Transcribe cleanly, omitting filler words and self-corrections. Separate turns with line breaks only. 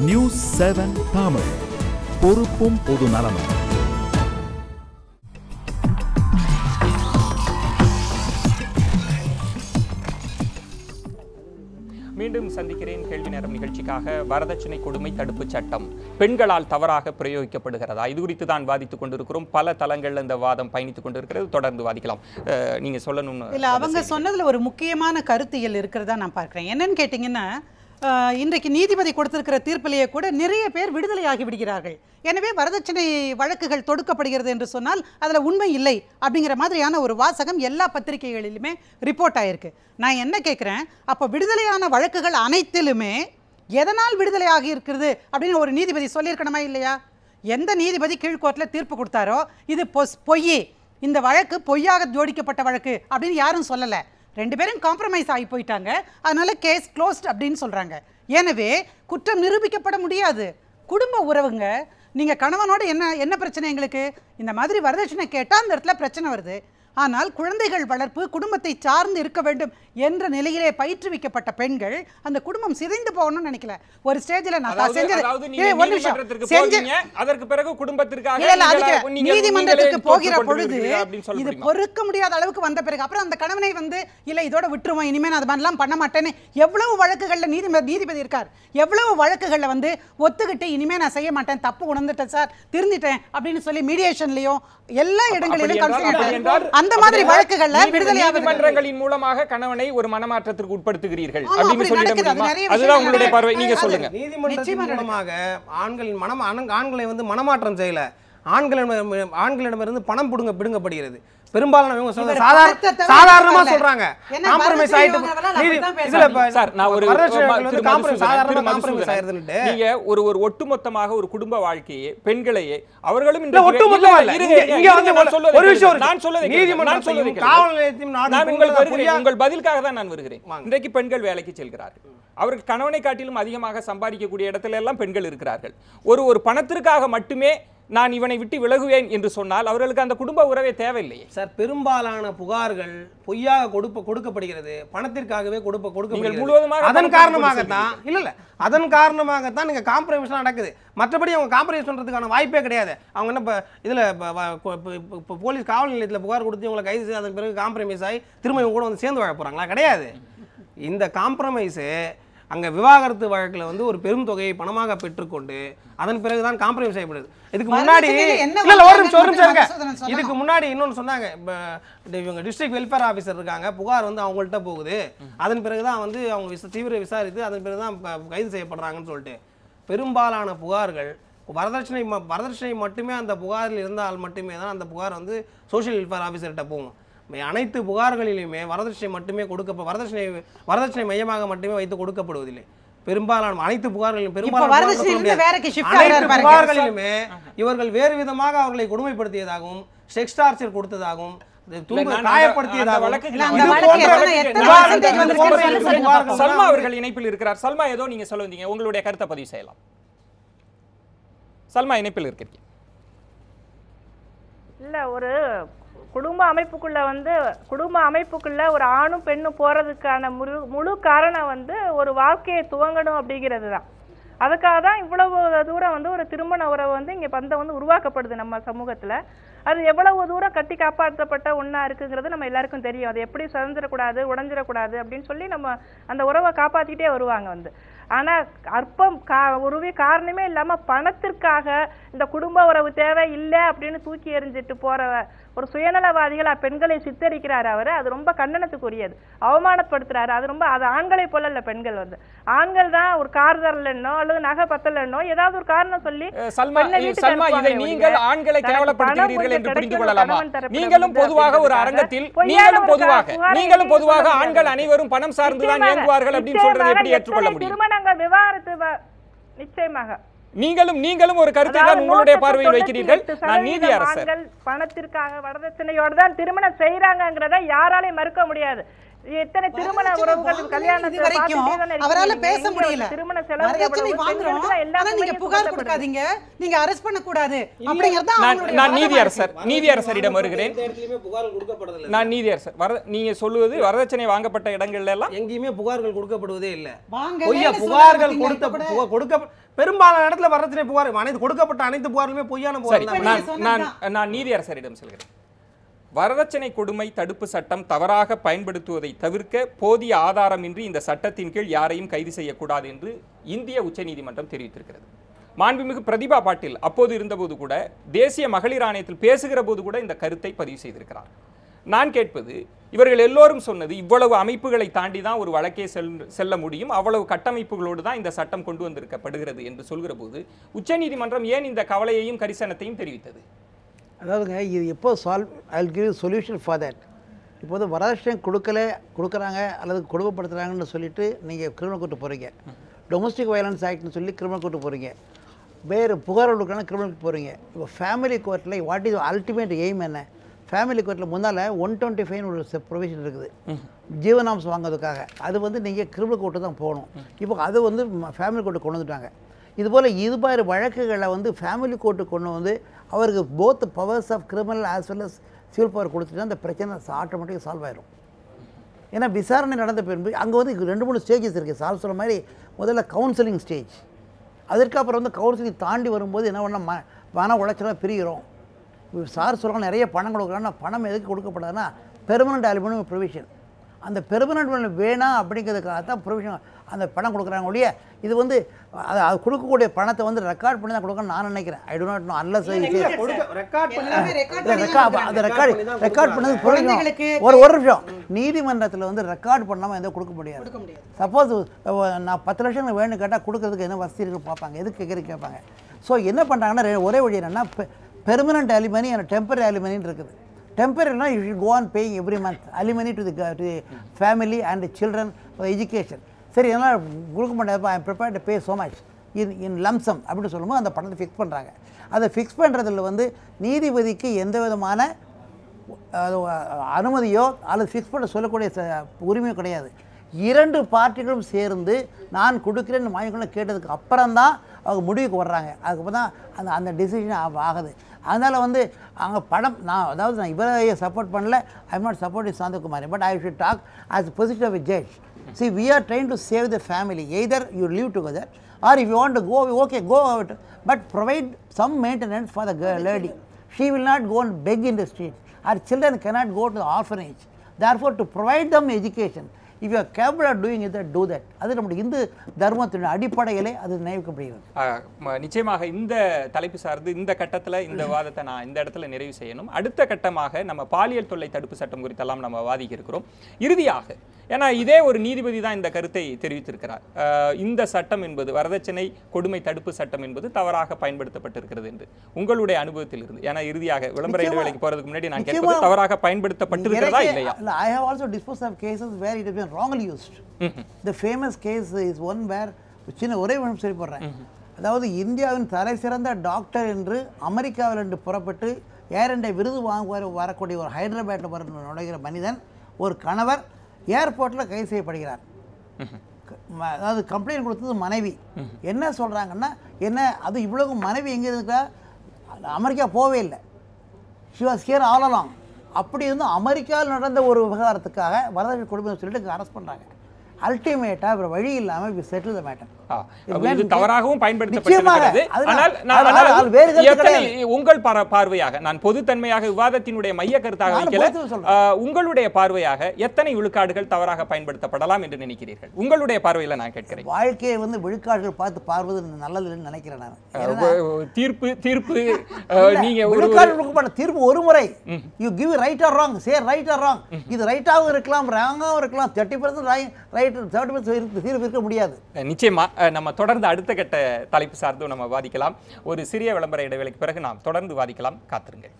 News 7 Tamil, பொறுப்பும் பொது நலமும்.
மீண்டும் சந்திக்கிறேன். கேள்வி நேரம் நிகழ்ச்சிக்காக வரதட்சணை கொடுமை தடுப்பு சட்டம் பெண்களால் தவறாக பிரயோகிக்கப்படுகிறதா, இது குறித்து தான் வாதித்துக் கொண்டிருக்கிறோம். பல தளங்கள்ல இந்த வாதம் பயணித்துக் கொண்டிருக்கிறது. தொடர்ந்து வாதிக்கலாம். நீங்க சொல்லணும்
இல்ல, அவங்க சொன்னதுல ஒரு முக்கியமான கருத்தியல் இருக்கிறதா நான் பார்க்கிறேன். என்னன்னு கேட்டீங்கன்னா, இன்றைக்கு நீதிபதி கொடுத்திருக்கிற தீர்ப்பிலேயே கூட நிறைய பேர் விடுதலையாகி விடுகிறார்கள். எனவே வரதட்சணை வழக்குகள் தொடுக்கப்படுகிறது என்று சொன்னால் அதில் உண்மை இல்லை அப்படிங்கிற மாதிரியான ஒரு வாசகம் எல்லா பத்திரிகைகளிலுமே ரிப்போர்ட் ஆயிருக்கு. நான் என்ன கேட்குறேன், அப்போ விடுதலையான வழக்குகள் அனைத்திலுமே எதனால் விடுதலையாகி இருக்கிறது அப்படின்னு ஒரு நீதிபதி சொல்லியிருக்கணுமா இல்லையா? எந்த நீதிபதி கீழ்கோர்ட்டில் தீர்ப்பு கொடுத்தாரோ இது பொய், இந்த வழக்கு பொய்யாக ஜோடிக்கப்பட்ட வழக்கு அப்படின்னு யாரும் சொல்லலை. ரெண்டு பேரும் காம்ப்ரமைஸ் ஆகி போயிட்டாங்க, அதனால கேஸ் க்ளோஸ்ட் அப்படின்னு சொல்றாங்க. எனவே குற்றம் நிரூபிக்கப்பட முடியாது. குடும்ப உறவுங்க, நீங்க கணவனோட என்ன பிரச்சனை? எங்களுக்கு இந்த மாதிரி வரதட்சணை கேட்டால் அந்த இடத்துல பிரச்சனை வருது. ஆனால் குழந்தைகள் வளர்ப்பு குடும்பத்தை சார்ந்து இருக்க வேண்டும் என்ற நிலையிலே பயிற்றுவிக்கப்பட்ட பெண்கள் அந்த குடும்பம் சிதைந்து போகணும்னு நினைக்கல. ஒரு ஸ்டேஜில் நான்
அதற்கு பிறகு குடும்பத்திற்காக
நீதிமன்றத்துக்கு போகிற பொழுது இது பொறுக்க முடியாத அளவுக்கு வந்த பிறகு அப்புறம் அந்த கணவனை இல்ல இதோட விட்டுருவோம், இனிமே நான் அது மாதிரிலாம் பண்ண மாட்டேன்னு எவ்வளவு வழக்குகள்ல நீதிபதி இருக்கார், எவ்வளவு வழக்குகள்ல ஒத்துக்கிட்டு இனிமே நான் செய்ய மாட்டேன், தப்பு உணர்ந்துட்டேன் சார், திருந்திட்டேன் அப்படின்னு சொல்லி மீடியேஷன்லயும் எல்லா இடங்களிலும் அந்த மாதிரி வழக்குகள்ல
நீதிமன்றங்களின் மூலமாக கணவனை ஒரு மனமாற்றத்திற்கு உட்படுத்துகிறீர் அப்படின்னு சொல்லிட முடியுமா? அதுதான் உங்களுடைய பார்வை, நீங்க சொல்லுங்க.
நீதிமன்றத்தின் மூலமாக ஆண்களை மனமாற்றம் செய்யல, ஆண்களிடமிருந்து பணம் பிடுங்கப்படுகிறது. பெரும்பாலான சாதாரணமா சொல்றாங்க. காம்ப்ரமைஸ் ஆயிட்டு
நீங்க ஒரு ஒட்டுமொத்தமாக ஒரு குடும்ப வாழ்க்கையே பெண்களையே அவர்களும் உங்கள் பதிலுக்காக தான் நான் வருகிறேன். இன்றைக்கு பெண்கள் வேலைக்கு செல்கிறார்கள், அவர்கள் கணவனை காட்டிலும் அதிகமாக சம்பாதிக்கக்கூடிய இடத்துல எல்லாம் பெண்கள் இருக்கிறார்கள். ஒரு பணத்திற்காக மட்டுமே நான் இவனை விட்டு விலகுவேன் என்று சொன்னால் அவர்களுக்கு அந்த குடும்ப உறவே தேவையில்லையே
சார். பெரும்பாலான புகார்கள் பொய்யாக கொடுக்கப்படுகிறது, பணத்திற்காகவே கொடுக்கப்படுகிறது. அதன் காரணமாகத்தான் அதன் காரணமாகத்தான் நீங்க காம்ப்ரமைஸ் நடக்குது. மற்றபடி அவங்க காம்ப்ரமைஸ் பண்றதுக்கான வாய்ப்பே கிடையாது. அவங்க என்ன இதுல போலீஸ் காவல் நிலையத்தில் புகார் கொடுத்து இவங்களை கைது செய்து அதன் பிறகு காம்ப்ரமைஸ் ஆகி திரும்ப இவங்க கூட சேர்ந்து வாழ போறாங்களா? கிடையாது. இந்த காம்ப்ரமைஸ் அங்க விவாகரத்து வழக்கில் ஒரு பெரும் தொகையை பணமாக பெற்றுக்கொண்டு அதன் பிறகுதான் காம்ப்ரமைஸ் செய்யப்படுது. இதுக்கு முன்னாடி இன்னொன்னு சொன்னாங்க, இவங்க டிஸ்ட்ரிக்ட் வெல்ஃபேர் ஆஃபீஸர் இருக்காங்க, புகார் அவங்கள்ட்ட போகுது, அதன் பிறகுதான் அவங்க தீவிர விசாரித்து அதன் பிறகுதான் கைது செய்யப்படுறாங்கன்னு சொல்லிட்டு. பெரும்பாலான புகார்கள் வரதட்சணை மட்டுமே அந்த புகாரில் இருந்தால் மட்டுமே தான் அந்த புகார் சோஷியல் வெல்ஃபேர் ஆஃபீஸர்கிட்ட போகும். அனைத்து புகார்களிலுமே வரதட்சணை மட்டுமே வரதட்சணை மையமாக மட்டுமே வைத்து கொடுக்கப்படுவதில்லை. பெரும்பாலான அனைத்து புகார்களிலும் இவர்கள் வேறு விதமாக அவர்களை கொடுமைப்படுத்தியதாகவும் செக்ஸ் டார்ச்சர் கொடுத்ததாகவும்
சல்மா அவர்கள் இணைப்பில் இருக்கிறார். சல்மா, ஏதோ நீங்க சொல்ல வந்தீங்க, உங்களுடைய கருத்தை பதிவு செய்யலாம். சல்மா இணைப்பில் இருக்கிறீங்க.
இல்ல, ஒரு குடும்ப அமைப்புக்குள்ள ஒரு ஆணும் பெண்ணும் போறதுக்கான முழு காரணம் ஒரு வாழ்க்கையை துவங்கணும் அப்படிங்கிறது தான். அதுக்காக தான் இவ்வளவு தூரம் ஒரு திருமண உறவு இங்க பந்தம் உருவாக்கப்படுது நம்ம சமூகத்துல. அது எவ்வளவு தூரம் கட்டி காப்பாற்றப்பட்ட ஒண்ணா இருக்குங்கிறது நம்ம எல்லாருக்கும் தெரியும். அது எப்படி சுதந்திரக்கூடாது, உடஞ்சிடக்கூடாது அப்படின்னு சொல்லி நம்ம அந்த உறவை காப்பாத்திட்டே வருவாங்க. ஆனா அற்பம் உருவே காரணமே இல்லாம பணத்திற்காக இந்த குடும்ப உறவு தேவை இல்லை அப்படின்னு தூக்கி எறிஞ்சிட்டு போற ஒரு சுயநலவாதிகளா பெண்களை சித்தரிக்கிறாரு அவரு. அது ரொம்ப கண்டனத்துக்குரியது, அவமானப்படுத்துறாரு. அது ஆண்களை போல இல்ல, பெண்கள் ஆண்கள் தான் ஒரு கார் தரலன்னோ அல்லது நகை பத்தலன்னோ ஏதாவது ஒரு காரணம் சொல்லி
நீங்கள் ஆண்களை கேவலப்படுத்துகிறீர்கள் என்று புரிந்து கொள்ளலாமா? நீங்களும் பொதுவாக ஒரு அரங்கத்தில் நீங்களும் பொதுவாக ஆண்கள் அனைவரும் பணம் சார்ந்துதான் இயங்குவார்கள் அப்படின்னு சொல்றதை எப்படி ஏற்றுக்கொள்ள முடியும்?
திருமணங்கள் விவாகரத்து நிச்சயமாக
நீங்களும் ஒரு கருத்தை தான் உங்களுடைய பார்வையில் வைக்கிறீர்கள். நான் நீதி அரசர்.
பணத்திற்காக வரதட்சணையோடு தான் திருமணம் செய்யறாங்கங்கறத யாராலையும் மறுக்க முடியாது. எத்தனை திருமண உறவுகள் கல்யாணத்தை
அவரால பேச முடியல.
திருமண செலவு
நீங்க புகார் கொடுக்காதீங்க, நீங்க அரெஸ்ட் பண்ண கூடாது அப்படிங்கறத
நான் நீதியரசரிடம் வருகிறேன். நான் நீதியரசர் நீங்க சொல்லுவது வரதட்சணை வாங்கப்பட்ட இடங்கள்ல எல்லாம்
எங்கேயுமே புகார்கள் கொடுக்கப்படுவதே இல்ல. பொய்யா புகார்கள் கொடுக்க பெரும்பாலான இடத்துல வரதட்சணை புகார் அனைத்து கொடுக்கப்பட்ட அனைத்து புகார்களுமே பொய்யான புகார்.
நான் நீதியரசரிடம் சொல்கிறேன். வரதட்சணை கொடுமை தடுப்பு சட்டம் தவறாக பயன்படுத்துவதை தவிர்க்க போதிய ஆதாரமின்றி இந்த சட்டத்தின் கீழ் யாரையும் கைது செய்யக்கூடாது என்று இந்திய உச்சநீதிமன்றம் தெரிவித்திருக்கிறது. மாண்புமிகு பிரதிபா பாட்டீல் அப்போது இருந்தபோது கூட தேசிய மகளிர் ஆணையத்தில் பேசுகிற போது கூட இந்த கருத்தை பதிவு செய்திருக்கிறார். நான் கேட்பது, இவர்கள் எல்லோரும் சொன்னது இவ்வளவு அமைப்புகளை தாண்டி தான் ஒரு வழக்கே செல்ல முடியும், அவ்வளவு கட்டமைப்புகளோடு தான் இந்த சட்டம் கொண்டு வந்திருக்கப்படுகிறது என்று சொல்கிற போது உச்சநீதிமன்றம் ஏன் இந்த கவலையையும் கரிசனத்தையும் தெரிவித்தது?
அதாவதுங்க, இது எப்போ I will give solution for that. இப்போது வரதட்சணை கொடுக்குறாங்க அல்லது கொடுமைப்படுத்துகிறாங்கன்னு சொல்லிட்டு நீங்கள் கிரிமினல் கோர்ட்டு போகிறீங்க, டொமஸ்டிக் வயலன்ஸ் ஆக்ட்னு சொல்லி கிரிமினல் கோர்ட்டு போகிறீங்க, வேறு புகார் கொடுக்குறாங்க கிரிமினல் போகிறீங்க. இப்போ ஃபேமிலி கோர்ட்டில் வாட் இஸ் அல்டிமேட் எய்ம் என்ன? ஃபேமிலி கோர்ட்டில் முன்னால் 125 ஒரு ப்ரொவிஷன் இருக்குது ஜீவனாம்சம் வாங்குறதுக்காக. அது நீங்கள் கிரிமினல் கோர்ட்டு தான் போகணும். இப்போ அது ஃபேமிலி கோர்ட்டு கொண்டு வந்துட்டாங்க. இதுபோல் இதுபாரு வழக்குகளை ஃபேமிலி கோர்ட்டு கொண்டு வந்து அவருக்கு both powers of criminal as well as civil power கொடுத்துட்டு அந்த பிரச்சனை ஆட்டோமேட்டிக்காக சால்வ் ஆயிடும். ஏன்னா விசாரணை நடந்த பின்பு அங்கே 2-3 ஸ்டேஜஸ் இருக்குது. சால்வ் சொல்கிற மாதிரி முதல்ல கவுன்சிலிங் ஸ்டேஜ், அதற்கப்புறம் கவுன்சிலிங் தாண்டி வரும்போது என்ன பண்ணால் மன உளைச்சலாக பிரிகிறோம். சார் சொல்கிறாங்க நிறைய பணம் கொடுக்குறாங்கன்னா பணம் எதுக்கு கொடுக்கப்படாதுன்னா பெர்மனண்ட் அலுமினியம் ப்ரொவிஷன். அந்த பெர்மனண்ட் வேணாம் அப்படிங்கிறதுக்காக தான் ப்ரொவிஷன் அந்த பணம் கொடுக்குறாங்க ஒழிய இது அது கொடுக்கக்கூடிய பணத்தை ரெக்கார்ட் பண்ணி தான் கொடுக்கணும்னு நான் நினைக்கிறேன். I do not know unless record பண்ணது புரியும். ஒரு நிமிஷம், நீதிமன்றத்தில் ரெக்கார்ட் பண்ணாமல் எதுவும் கொடுக்க முடியாது. சப்போஸ் நான் 10 லட்சம் வேணும்னு கேட்டால் கொடுக்கறதுக்கு என்ன வசதி இருக்குன்னு பார்ப்பாங்க, எதுக்கு கேட்பாங்க. ஸோ என்ன பண்ணுறாங்கன்னா ஒரே வழி என்னென்னா பெர்மனண்ட் அலிமனி அண்ட் டெம்பரரி அலிமனின்னு இருக்குது. Temporary, you should go on paying every month alimony to the family and the children for education. சரி, என்னால் கொடுக்க மாட்டேன், I am prepared to pay so much in lump sum அப்படின்னு சொல்லும்போது அந்த பணத்தை ஃபிக்ஸ் பண்ணுறாங்க. அதை ஃபிக்ஸ் பண்ணுறதுல நீதிபதிக்கு எந்த விதமான அனுமதியோ அல்லது ஃபிக்ஸ் பண்ண சொல்லக்கூடிய உரிமையோ கிடையாது. 2 பார்ட்டிகளும் சேர்ந்து நான் கொடுக்குறேன்னு வாங்கிக்கொள்ள கேட்டதுக்கு அப்புறம் தான் அவங்க முடிவுக்கு வர்றாங்க. அதுக்கப்புறம் தான் அந்த டிசிஷன் ஆகுது. அதனால் அங்கே படம் நான் இவரையே சப்போர்ட் பண்ணல, I am not supporting Shanthakumari, but I should talk as position of a judge. See, we are trying to save the family. Either you live together or if you want to go, okay, go out, but provide some maintenance for the lady. She will not go and beg in the street. Her children cannot go to the orphanage. Therefore, to provide them education, if you are capable of doing it, do that. அது நம்முடைய இந்து தர்மத்தின் அடிப்படையிலே அது நினைவுக்கப்படுகிறது.
நிச்சயமாக இந்த தலைப்பு சார்ந்து இந்த கட்டத்தில் இந்த வாதத்தை நான் இந்த இடத்துல நிறைவு செய்யணும். அடுத்த கட்டமாக நம்ம பாலியல் தொல்லை தடுப்பு சட்டம் குறித்தெல்லாம் நம்ம வாதிக்க இருக்கிறோம். இறுதியாக, ஏன்னா இதே ஒரு நீதிபதி தான் இந்த கருத்தை தெரிவித்திருக்கிறார், இந்த சட்டம் என்பது வரதட்சணை கொடுமை தடுப்பு சட்டம் என்பது தவறாக பயன்படுத்தப்பட்டிருக்கிறது என்று உங்களுடைய அனுபவத்தில் இருந்து. ஏன்னா இறுதியாக விளம்பர இடைவேளைக்கு போறதுக்கு முன்னாடி நான் கேட்பது தவறாக பயன்படுத்தப்பட்டிருக்கிறதா இல்லையா?
I have also disposed of cases where it has been wrongly used. The famous case is one where ஒரே ஒன்று சொல்லி போடுறேன். அதாவது இந்தியாவின் தலை சிறந்த டாக்டர் என்று அமெரிக்காவிலிருந்து புறப்பட்டு ஏர் இண்டியா விருது வரக்கூடிய ஒரு ஹைதராபாத்தில் நுழைகிற மனிதன், ஒரு கணவர் ஏர்போர்ட்டில் கைது செய்யப்படுகிறார். அதாவது கம்ப்ளைண்ட் கொடுத்தது மனைவி. என்ன சொல்கிறாங்கன்னா, என்ன அது இவ்வளவு மனைவி எங்கே இருக்கா, அமெரிக்கா போவே இல்லை, she was here all along. அப்படி அமெரிக்காவில் நடந்த ஒரு விவகாரத்துக்காக வரதட்சணை கொடுமைன்னு சொல்லிட்டு அரெஸ்ட் பண்ணுறாங்க. அல்டிமேட்டாக அப்புறம் வழி இல்லாமல் வி செட்டில் த மேட்டர்.
இது தவறாகவும் பயன்படுத்தப்பட்டிருக்கிறது. ஆனால் உங்கள் பார்வையாக, நான் பொதுத்தன்மையாக விவாதத்தினுடைய மைய கருத்தாக வைக்கல, உங்களுடைய பார்வையாக எத்தனை விழுக்காடுகள் தவறாக பயன்படுத்தப்படலாம் என்று நினைக்கிறீர்கள்? உங்களுடைய பார்வையில் நான் கேட்கிறேன்.
வாழ்க்கையை விழுக்காடுகள் பார்த்து பார்வது நல்லதுன்னு நினைக்கிறேன் நான்.
தீர்ப்பு நீங்க
தீர்ப்பு ஒரு முறை you give right or wrong, say right or wrong. இது ரைட்டாகவும் இருக்கலாம், ராங்காகவும் இருக்கலாம். 30% ரைட் 30% தீர்ப்பு இருக்க முடியாது.
நிச்சயமா நம்ம தொடர்ந்து அடுத்த கட்ட தலைப்பு சார்ந்து நம்ம வாதிக்கலாம். ஒரு சிறிய விளம்பர இடைவேளைக்கு பிறகு நாம் தொடர்ந்து வாதிக்கலாம். காத்திருங்கள்.